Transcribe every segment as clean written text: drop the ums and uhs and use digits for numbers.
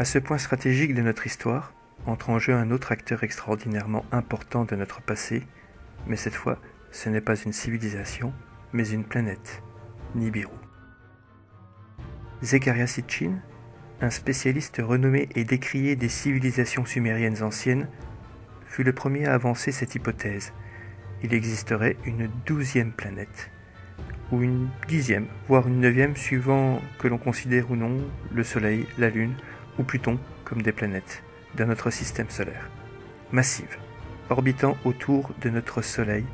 À ce point stratégique de notre histoire, entre en jeu un autre acteur extraordinairement important de notre passé, mais cette fois, ce n'est pas une civilisation, mais une planète, Nibiru. Zecharia Sitchin, un spécialiste renommé et décrié des civilisations sumériennes anciennes, fut le premier à avancer cette hypothèse. Il existerait une 12e planète, ou une 10e, voire une 9e, suivant que l'on considère ou non le Soleil, la Lune ou Pluton comme des planètes de notre système solaire. Massive, orbitant autour de notre Soleil,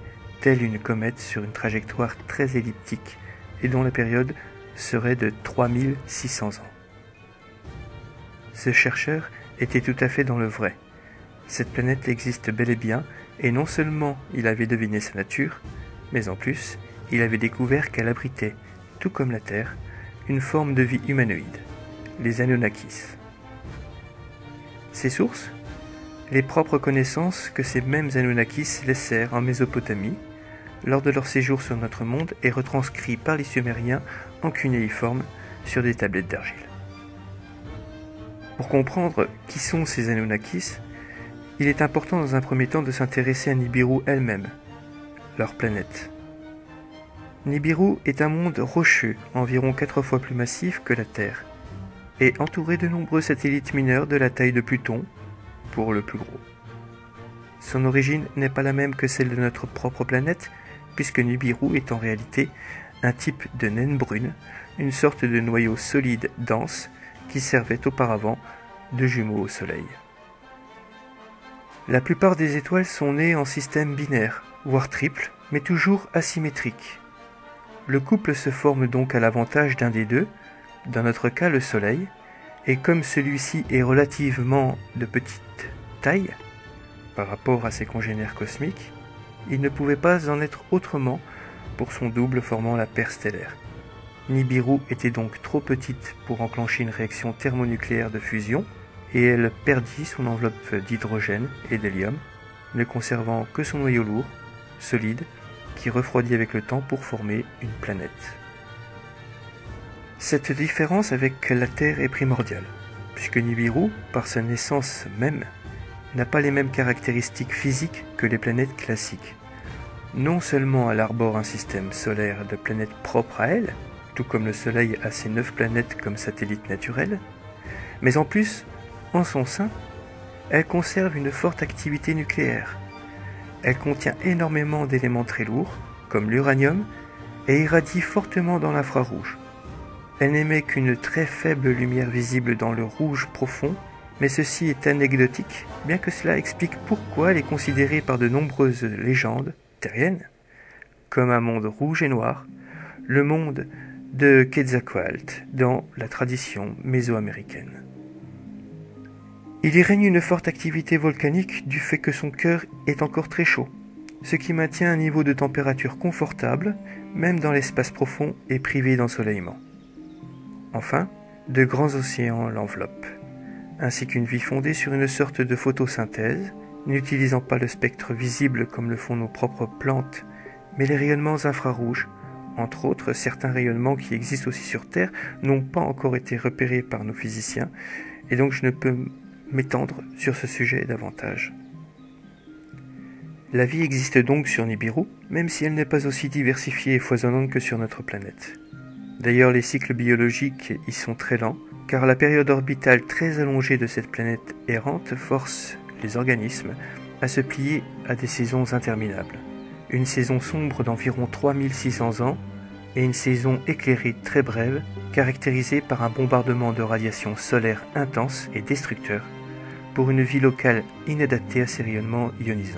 telle une comète sur une trajectoire très elliptique et dont la période serait de 3600 ans. Ce chercheur était tout à fait dans le vrai. Cette planète existe bel et bien, et non seulement il avait deviné sa nature, mais en plus, il avait découvert qu'elle abritait, tout comme la Terre, une forme de vie humanoïde, les Anunnakis. Ses sources ? Les propres connaissances que ces mêmes Anunnakis laissèrent en Mésopotamie, lors de leur séjour sur notre monde et retranscrits par les Sumériens en cunéiforme sur des tablettes d'argile. Pour comprendre qui sont ces Anunnakis, il est important dans un premier temps de s'intéresser à Nibiru elle-même, leur planète. Nibiru est un monde rocheux, environ 4 fois plus massif que la Terre, et entouré de nombreux satellites mineurs de la taille de Pluton, pour le plus gros. Son origine n'est pas la même que celle de notre propre planète, puisque Nibiru est en réalité un type de naine brune, une sorte de noyau solide dense qui servait auparavant de jumeau au Soleil. La plupart des étoiles sont nées en système binaire, voire triple, mais toujours asymétrique. Le couple se forme donc à l'avantage d'un des deux, dans notre cas le Soleil, et comme celui-ci est relativement de petite taille par rapport à ses congénères cosmiques, il ne pouvait pas en être autrement pour son double formant la paire stellaire. Nibiru était donc trop petite pour enclencher une réaction thermonucléaire de fusion, et elle perdit son enveloppe d'hydrogène et d'hélium, ne conservant que son noyau lourd, solide, qui refroidit avec le temps pour former une planète. Cette différence avec la Terre est primordiale, puisque Nibiru, par sa naissance même, n'a pas les mêmes caractéristiques physiques que les planètes classiques. Non seulement elle arbore un système solaire de planètes propres à elle, tout comme le Soleil a ses 9 planètes comme satellites naturels, mais en plus, en son sein, elle conserve une forte activité nucléaire. Elle contient énormément d'éléments très lourds, comme l'uranium, et irradie fortement dans l'infrarouge. Elle n'émet qu'une très faible lumière visible dans le rouge profond, mais ceci est anecdotique, bien que cela explique pourquoi elle est considérée par de nombreuses légendes terriennes comme un monde rouge et noir, le monde de Quetzalcoatl dans la tradition mésoaméricaine. Il y règne une forte activité volcanique du fait que son cœur est encore très chaud, ce qui maintient un niveau de température confortable, même dans l'espace profond et privé d'ensoleillement. Enfin, de grands océans l'enveloppent, ainsi qu'une vie fondée sur une sorte de photosynthèse, n'utilisant pas le spectre visible comme le font nos propres plantes, mais les rayonnements infrarouges. Entre autres, certains rayonnements qui existent aussi sur Terre n'ont pas encore été repérés par nos physiciens, et donc je ne peux m'étendre sur ce sujet davantage. La vie existe donc sur Nibiru, même si elle n'est pas aussi diversifiée et foisonnante que sur notre planète. D'ailleurs, les cycles biologiques y sont très lents, car la période orbitale très allongée de cette planète errante force les organismes à se plier à des saisons interminables. Une saison sombre d'environ 3600 ans et une saison éclairée très brève, caractérisée par un bombardement de radiation solaire intense et destructeur, pour une vie locale inadaptée à ces rayonnements ionisants.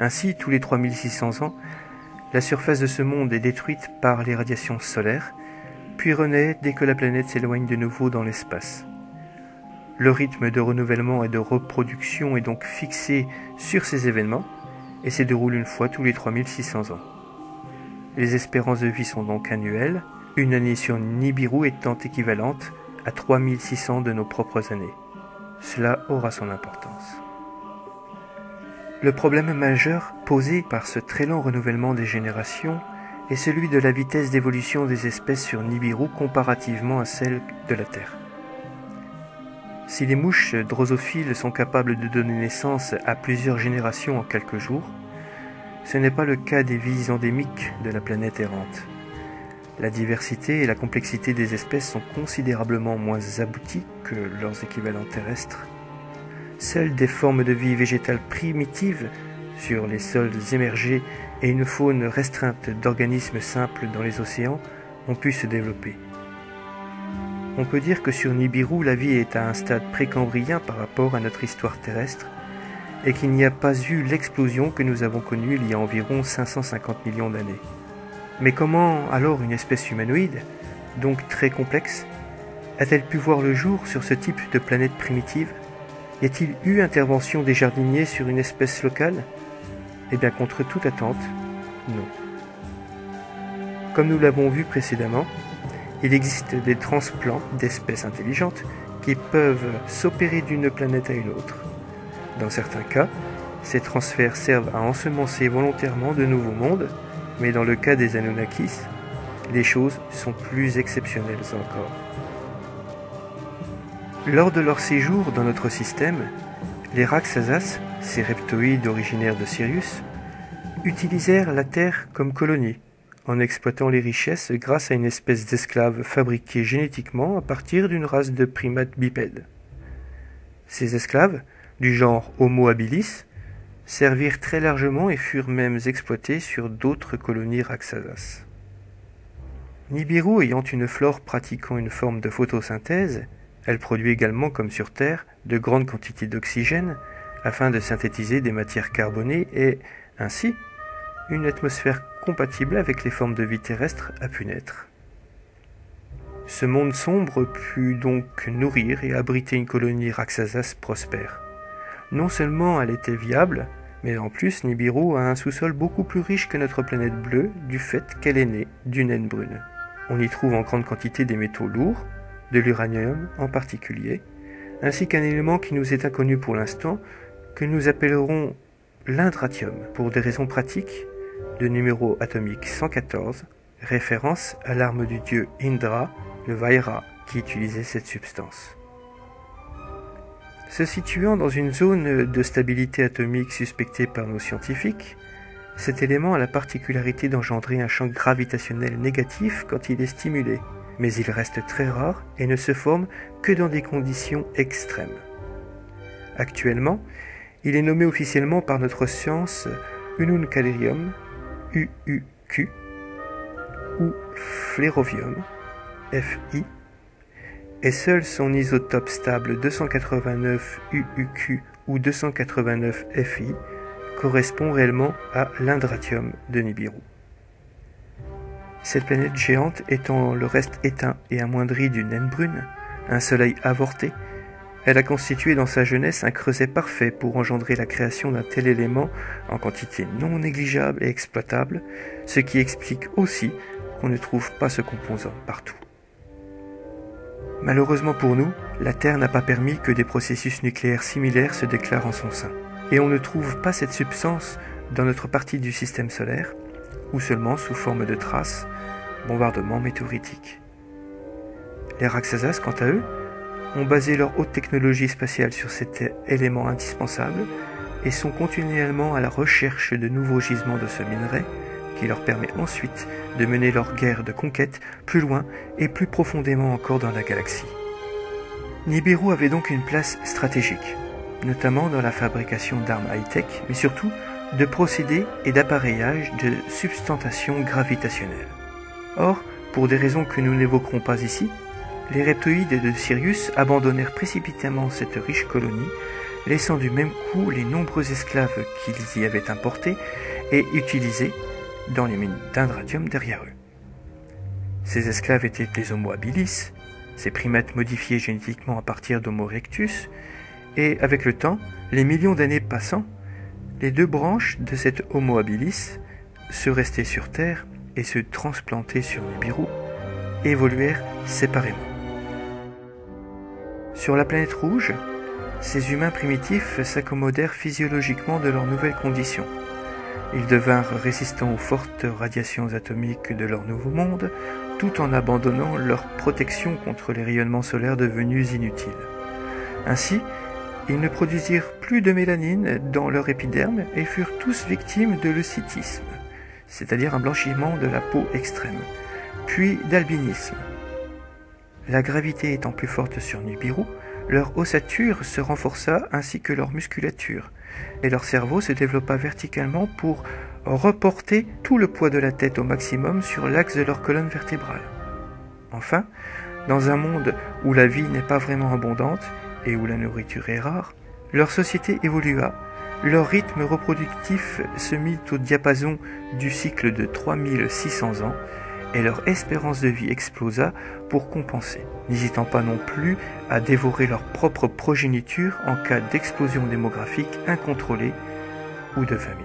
Ainsi, tous les 3600 ans, la surface de ce monde est détruite par les radiations solaires, puis renaît dès que la planète s'éloigne de nouveau dans l'espace. Le rythme de renouvellement et de reproduction est donc fixé sur ces événements, et se déroule une fois tous les 3600 ans. Les espérances de vie sont donc annuelles, une année sur Nibiru étant équivalente à 3600 de nos propres années. Cela aura son importance. Le problème majeur posé par ce très lent renouvellement des générations est celui de la vitesse d'évolution des espèces sur Nibiru comparativement à celle de la Terre. Si les mouches drosophiles sont capables de donner naissance à plusieurs générations en quelques jours, ce n'est pas le cas des vies endémiques de la planète errante. La diversité et la complexité des espèces sont considérablement moins abouties que leurs équivalents terrestres. Seules des formes de vie végétale primitives sur les sols émergés et une faune restreinte d'organismes simples dans les océans ont pu se développer. On peut dire que sur Nibiru, la vie est à un stade précambrien par rapport à notre histoire terrestre et qu'il n'y a pas eu l'explosion que nous avons connue il y a environ 550 millions d'années. Mais comment alors une espèce humanoïde, donc très complexe, a-t-elle pu voir le jour sur ce type de planète primitive? Y a-t-il eu intervention des jardiniers sur une espèce locale? Eh bien, contre toute attente, non. Comme nous l'avons vu précédemment, il existe des transplants d'espèces intelligentes qui peuvent s'opérer d'une planète à une autre. Dans certains cas, ces transferts servent à ensemencer volontairement de nouveaux mondes, mais dans le cas des Anunnakis, les choses sont plus exceptionnelles encore. Lors de leur séjour dans notre système, les Rakshasas, ces reptoïdes originaires de Sirius, utilisèrent la Terre comme colonie, en exploitant les richesses grâce à une espèce d'esclaves fabriqués génétiquement à partir d'une race de primates bipèdes. Ces esclaves, du genre Homo habilis, servirent très largement et furent même exploités sur d'autres colonies Rakshasas. Nibiru ayant une flore pratiquant une forme de photosynthèse, elle produit également, comme sur Terre, de grandes quantités d'oxygène afin de synthétiser des matières carbonées et, ainsi, une atmosphère compatible avec les formes de vie terrestres a pu naître. Ce monde sombre put donc nourrir et abriter une colonie Rakshasas prospère. Non seulement elle était viable, mais en plus Nibiru a un sous-sol beaucoup plus riche que notre planète bleue du fait qu'elle est née d'une naine brune. On y trouve en grande quantité des métaux lourds, de l'uranium en particulier, ainsi qu'un élément qui nous est inconnu pour l'instant, que nous appellerons l'indratium, pour des raisons pratiques, de numéro atomique 114, référence à l'arme du dieu Indra, le Vaira, qui utilisait cette substance. Se situant dans une zone de stabilité atomique suspectée par nos scientifiques, cet élément a la particularité d'engendrer un champ gravitationnel négatif quand il est stimulé, mais il reste très rare et ne se forme que dans des conditions extrêmes. Actuellement, il est nommé officiellement par notre science Ununcalerium, UUQ, ou Flerovium, FI, et seul son isotope stable 289 UUQ ou 289 FI correspond réellement à l'indratium de Nibiru. Cette planète géante étant le reste éteint et amoindri d'une naine brune, un soleil avorté, elle a constitué dans sa jeunesse un creuset parfait pour engendrer la création d'un tel élément en quantité non négligeable et exploitable, ce qui explique aussi qu'on ne trouve pas ce composant partout. Malheureusement pour nous, la Terre n'a pas permis que des processus nucléaires similaires se déclarent en son sein, et on ne trouve pas cette substance dans notre partie du système solaire, ou seulement sous forme de traces, bombardements météoritiques. Les Rakshasas, quant à eux, ont basé leur haute technologie spatiale sur cet élément indispensable et sont continuellement à la recherche de nouveaux gisements de ce minerai qui leur permet ensuite de mener leur guerre de conquête plus loin et plus profondément encore dans la galaxie. Nibiru avait donc une place stratégique, notamment dans la fabrication d'armes high-tech, mais surtout de procédés et d'appareillage de substantation gravitationnelle. Or, pour des raisons que nous n'évoquerons pas ici, les reptoïdes de Sirius abandonnèrent précipitamment cette riche colonie, laissant du même coup les nombreux esclaves qu'ils y avaient importés et utilisés dans les mines d'indratium derrière eux. Ces esclaves étaient des Homo habilis, ces primates modifiés génétiquement à partir d'Homo erectus, et avec le temps, les millions d'années passant, les deux branches de cet Homo habilis, se rester sur Terre et se transplanter sur Nibiru, évoluèrent séparément. Sur la planète rouge, ces humains primitifs s'accommodèrent physiologiquement de leurs nouvelles conditions. Ils devinrent résistants aux fortes radiations atomiques de leur nouveau monde, tout en abandonnant leur protection contre les rayonnements solaires devenus inutiles. Ainsi, ils ne produisirent plus de mélanine dans leur épiderme et furent tous victimes de leucétisme, c'est-à-dire un blanchiment de la peau extrême, puis d'albinisme. La gravité étant plus forte sur Nibiru, leur ossature se renforça ainsi que leur musculature, et leur cerveau se développa verticalement pour reporter tout le poids de la tête au maximum sur l'axe de leur colonne vertébrale. Enfin, dans un monde où la vie n'est pas vraiment abondante et où la nourriture est rare, leur société évolua, leur rythme reproductif se mit au diapason du cycle de 3600 ans et leur espérance de vie explosa pour compenser, n'hésitant pas non plus à dévorer leur propre progéniture en cas d'explosion démographique incontrôlée ou de famine.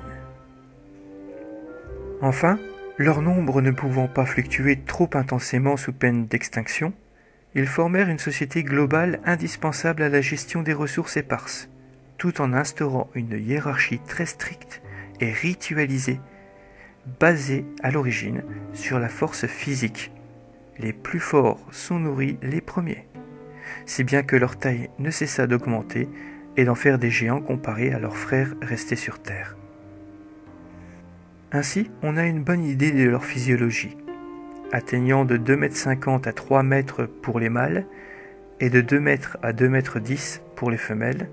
Enfin, leur nombre ne pouvant pas fluctuer trop intensément sous peine d'extinction, ils formèrent une société globale indispensable à la gestion des ressources éparses, tout en instaurant une hiérarchie très stricte et ritualisée, basée à l'origine sur la force physique. Les plus forts sont nourris les premiers, si bien que leur taille ne cessa d'augmenter et d'en faire des géants comparés à leurs frères restés sur Terre. Ainsi, on a une bonne idée de leur physiologie, atteignant de 2,50 m à 3 m pour les mâles et de 2 m à 2,10 m pour les femelles.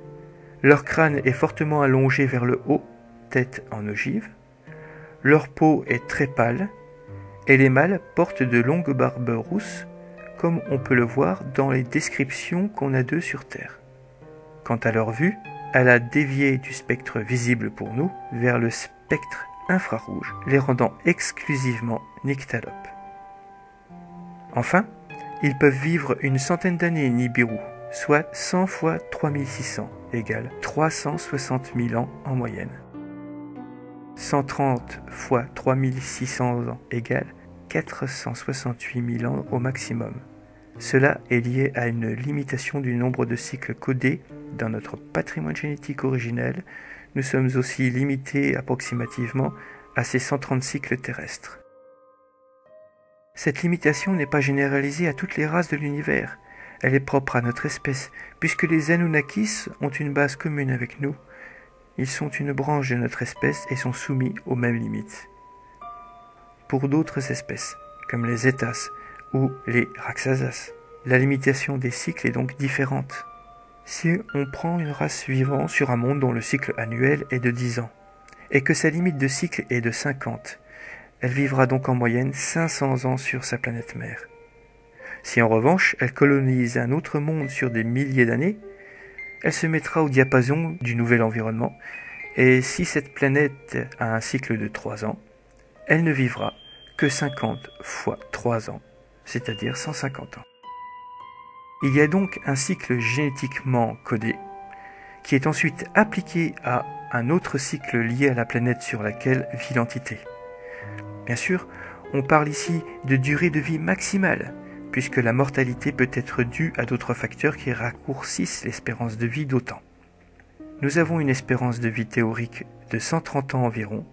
Leur crâne est fortement allongé vers le haut, tête en ogive. Leur peau est très pâle et les mâles portent de longues barbes rousses, comme on peut le voir dans les descriptions qu'on a d'eux sur Terre. Quant à leur vue, elle a dévié du spectre visible pour nous vers le spectre infrarouge, les rendant exclusivement nyctalopes. Enfin, ils peuvent vivre une centaine d'années Nibiru, soit 100 fois 3600, égale 360 000 ans en moyenne. 130 fois 3600 ans égale 468 000 ans au maximum. Cela est lié à une limitation du nombre de cycles codés dans notre patrimoine génétique originel. Nous sommes aussi limités approximativement à ces 130 cycles terrestres. Cette limitation n'est pas généralisée à toutes les races de l'univers. Elle est propre à notre espèce, puisque les Anunnakis ont une base commune avec nous. Ils sont une branche de notre espèce et sont soumis aux mêmes limites. Pour d'autres espèces, comme les Zétas ou les Rakshasas, la limitation des cycles est donc différente. Si on prend une race vivant sur un monde dont le cycle annuel est de 10 ans, et que sa limite de cycle est de 50, elle vivra donc en moyenne 500 ans sur sa planète mère. Si en revanche elle colonise un autre monde sur des milliers d'années, elle se mettra au diapason du nouvel environnement, et si cette planète a un cycle de 3 ans, elle ne vivra que 50 fois 3 ans, c'est-à-dire 150 ans. Il y a donc un cycle génétiquement codé, qui est ensuite appliqué à un autre cycle lié à la planète sur laquelle vit l'entité. Bien sûr, on parle ici de durée de vie maximale, puisque la mortalité peut être due à d'autres facteurs qui raccourcissent l'espérance de vie d'autant. Nous avons une espérance de vie théorique de 130 ans environ.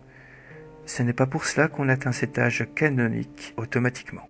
Ce n'est pas pour cela qu'on atteint cet âge canonique automatiquement.